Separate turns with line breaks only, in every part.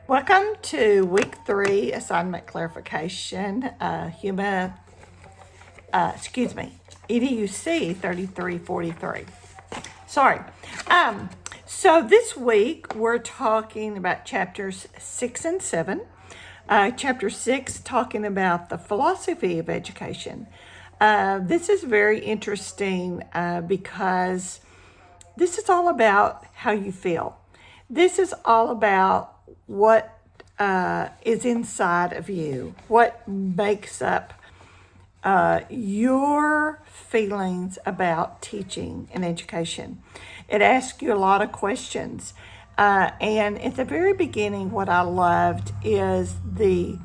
Welcome to week 3 assignment clarification, EDUC 3343. Sorry. So this week we're talking about chapters 6 and 7. Chapter 6 talking about the philosophy of education. This is very interesting because this is all about how you feel. This is all about what is inside of you, what makes up your feelings about teaching and education. It asks you a lot of questions. And at the very beginning, what I loved is the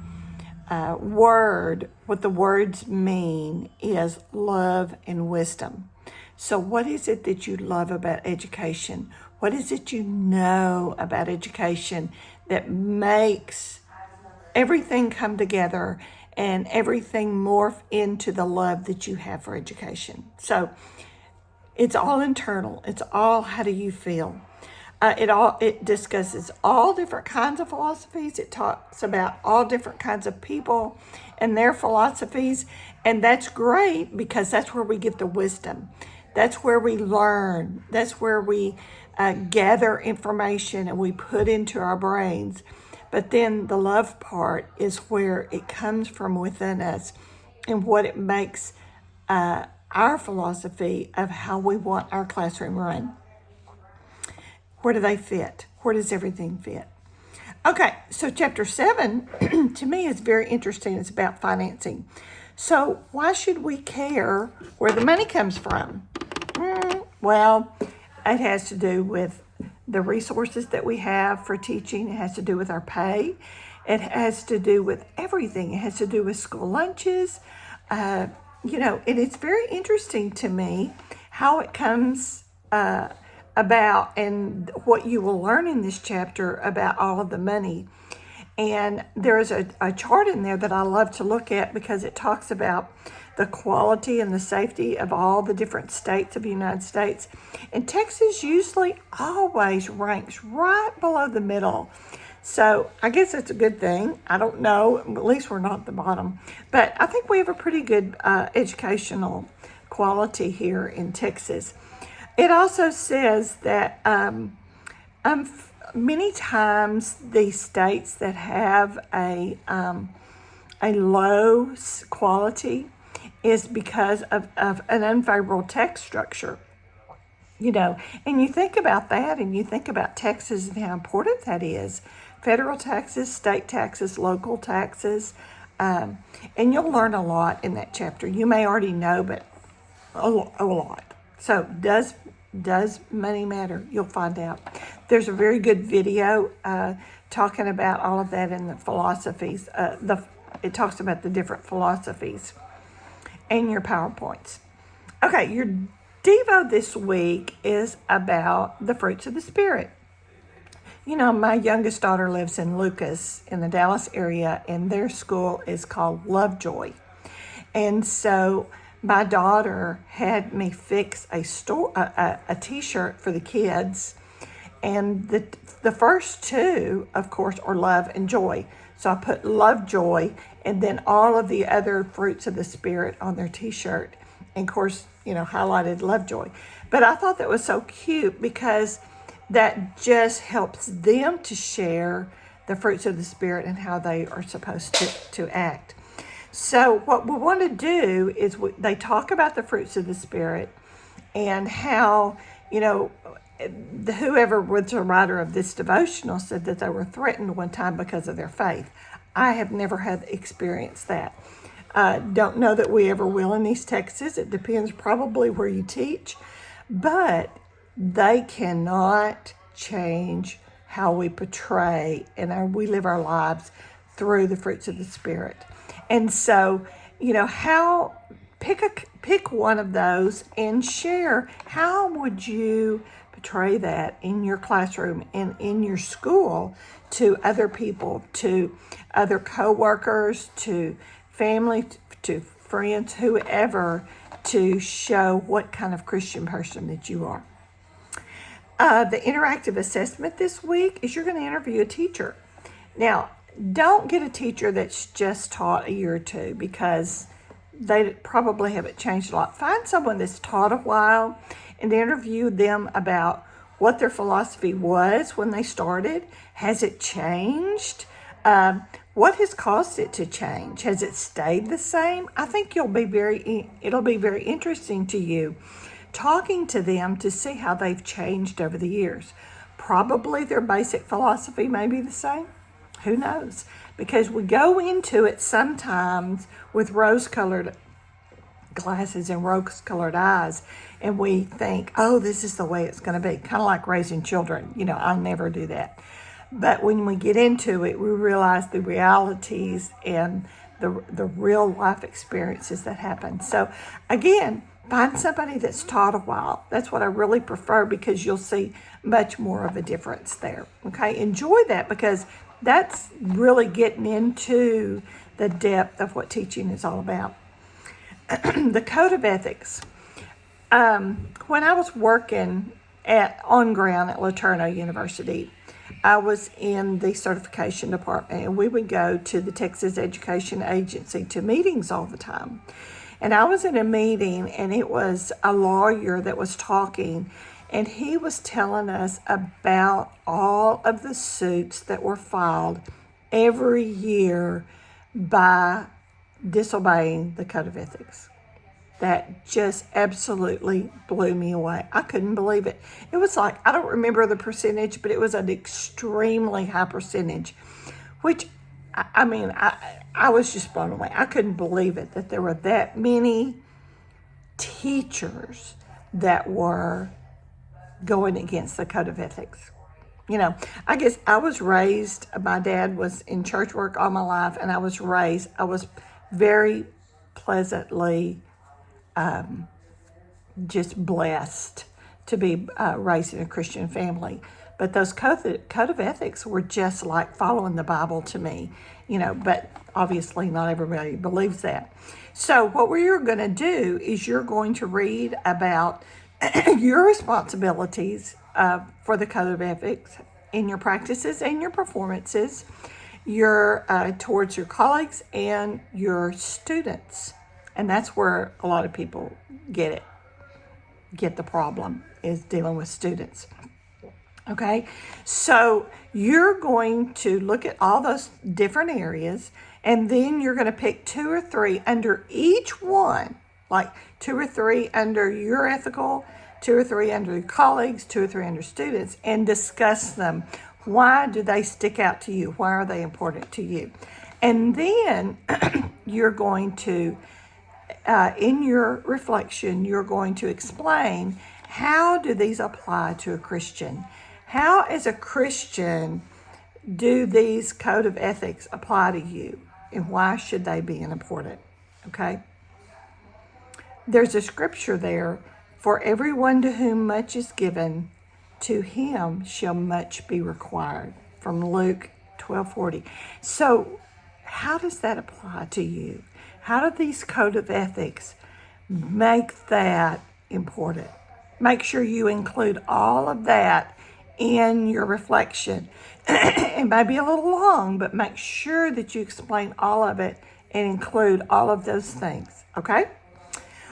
what the words mean is love and wisdom. So what is it that you love about education? What is it you know about education that makes everything come together and everything morph into the love that you have for education? So it's all internal. It's all how do you feel? It discusses all different kinds of philosophies. It talks about all different kinds of people and their philosophies. And that's great because that's where we get the wisdom. That's where we learn. That's where we gather information and we put into our brains. But then the love part is where it comes from within us and what it makes our philosophy of how we want our classroom run. Where do they fit? Where does everything fit? Okay, so chapter 7 to me is very interesting. It's about financing. So why should we care where the money comes from? Well, it has to do with the resources that we have for teaching. It has to do with our pay. It has to do with everything. It has to do with school lunches. And it's very interesting to me how it comes about and what you will learn in this chapter about all of the money. And there's a chart in there that I love to look at because it talks about the quality and the safety of all the different states of the United States. And Texas usually always ranks right below the middle. So I guess it's a good thing. I don't know. At least we're not at the bottom. But I think we have a pretty good educational quality here in Texas. It also says that many times the states that have a low quality is because of an unfavorable tax structure. And you think about that and you think about Texas and how important that is. Federal taxes, state taxes, local taxes. And you'll learn a lot in that chapter. You may already know, but a lot. So does money matter? You'll find out. There's a very good video talking about all of that in the philosophies. It talks about the different philosophies and your PowerPoints. Okay, your Devo this week is about the fruits of the Spirit. My youngest daughter lives in Lucas in the Dallas area, and their school is called Lovejoy. And so my daughter had me fix a T-shirt for the kids, and the first two, of course, are love and joy. So I put Lovejoy and then all of the other fruits of the Spirit on their T-shirt, and of course, highlighted Lovejoy. But I thought that was so cute because that just helps them to share the fruits of the Spirit and how they are supposed to act. So what we want to do is they talk about the fruits of the Spirit and how, whoever was the writer of this devotional said that they were threatened one time because of their faith. I have never had experienced that. Don't know that we ever will in East Texas. It depends probably where you teach. But they cannot change how we portray and we live our lives through the fruits of the Spirit. And so, how pick one of those and share how would you portray that in your classroom and in your school to other people, to other coworkers, to family, to friends, whoever, to show what kind of Christian person that you are. The interactive assessment this week is you're going to interview a teacher. Now, don't get a teacher that's just taught a year or two, because they probably haven't changed a lot. Find someone that's taught a while and interview them about what their philosophy was when they started. Has it changed? What has caused it to change? Has it stayed the same? I think it'll be very interesting to you talking to them to see how they've changed over the years. Probably their basic philosophy may be the same. Who knows? Because we go into it sometimes with rose-colored glasses and rose-colored eyes, and we think, oh, this is the way it's going to be. Kind of like raising children. I'll never do that. But when we get into it, we realize the realities and the real life experiences that happen. So again, find somebody that's taught a while. That's what I really prefer, because you'll see much more of a difference there. Okay, enjoy that, because that's really getting into the depth of what teaching is all about. The code of ethics. When I was working on ground at LeTourneau University, I was in the certification department, and we would go to the Texas Education Agency to meetings all the time. And I was in a meeting, and it was a lawyer that was talking, and he was telling us about all of the suits that were filed every year by disobeying the code of ethics. That just absolutely blew me away. I couldn't believe it. It was like, I don't remember the percentage, but it was an extremely high percentage, which, I was just blown away. I couldn't believe it, that there were that many teachers that were going against the code of ethics. I guess I was raised, my dad was in church work all my life, and I was very pleasantly just blessed to be raised in a Christian family. But those code of ethics were just like following the Bible to me, but obviously not everybody believes that. So what we're going to do is you're going to read about your responsibilities for the code of ethics in your practices and your performances, towards your colleagues and your students. And that's where a lot of people get the problem, is dealing with students. Okay, so you're going to look at all those different areas, and then you're going to pick 2 or 3 under each one, like 2 or 3 under your ethical, 2 or 3 under your colleagues, 2 or 3 under students, and discuss them. Why do they stick out to you? Why are they important to you? And then you're going to, in your reflection, you're going to explain, how do these apply to a Christian? How, as a Christian, do these code of ethics apply to you? And why should they be important? Okay? There's a scripture there, for everyone to whom much is given, to him shall much be required, from Luke 12:40. So how does that apply to you? How do these code of ethics make that important? Make sure you include all of that in your reflection. It may be a little long, but make sure that you explain all of it and include all of those things, okay?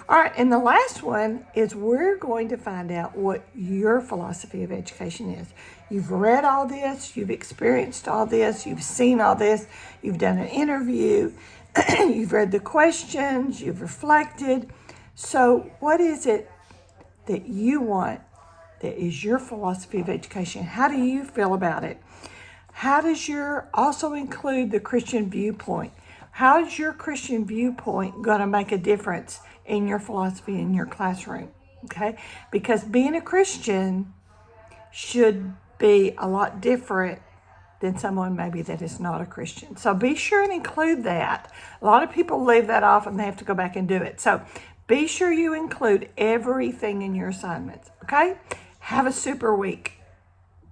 All right, and the last one is, we're going to find out what your philosophy of education is. You've read all this, you've experienced all this, you've seen all this, you've done an interview, you've read the questions, you've reflected. So what is it that you want that is your philosophy of education? How do you feel about it? How does your also include the Christian viewpoint? How is your Christian viewpoint going to make a difference in your philosophy in your classroom? Okay? Because being a Christian should be a lot different than someone maybe that is not a Christian. So be sure and include that. A lot of people leave that off and they have to go back and do it. So be sure you include everything in your assignments. Okay? Have a super week.